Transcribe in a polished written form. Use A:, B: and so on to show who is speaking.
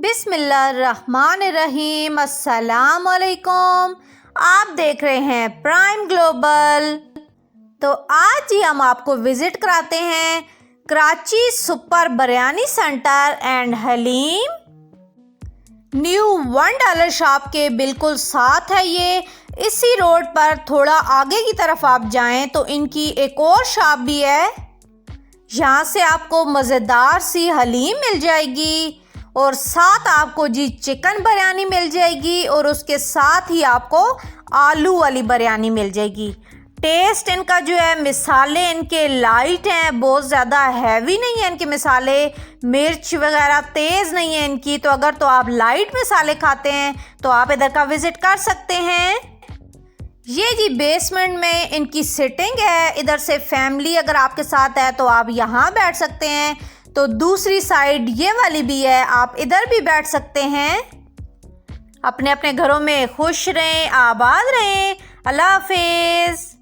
A: बिस्मिल्लाहिर्रहमानिर्रहीम। अस्सलाम वालेकुम। आप देख रहे हैं प्राइम ग्लोबल। तो आज ही हम आपको विज़िट कराते हैं Karachi super biryani centre and haleem. New $1 shop के बिल्कुल साथ है ये। इसी रोड पर थोड़ा आगे की तरफ आप जाएं तो इनकी एक और शॉप भी है। यहाँ से आपको मज़ेदार सी हलीम मिल जाएगी और साथ आपको जी चिकन बिरयानी मिल जाएगी और उसके साथ ही आपको आलू वाली बिरयानी मिल जाएगी। टेस्ट इनका जो है, मिसाले इनके लाइट हैं, बहुत ज़्यादा हैवी नहीं है इनके मिसाले, मिर्च वगैरह तेज़ नहीं है इनकी। तो अगर तो आप लाइट मिसाले खाते हैं तो आप इधर का विज़िट कर सकते हैं। ये जी बेसमेंट में इनकी सिटिंग है। इधर से फैमिली अगर आपके साथ है तो आप यहाँ बैठ सकते हैं, तो दूसरी साइड ये वाली भी है, आप इधर भी बैठ सकते हैं। अपने अपने घरों में खुश रहें, आबाद रहें। अल्लाह हाफिज़।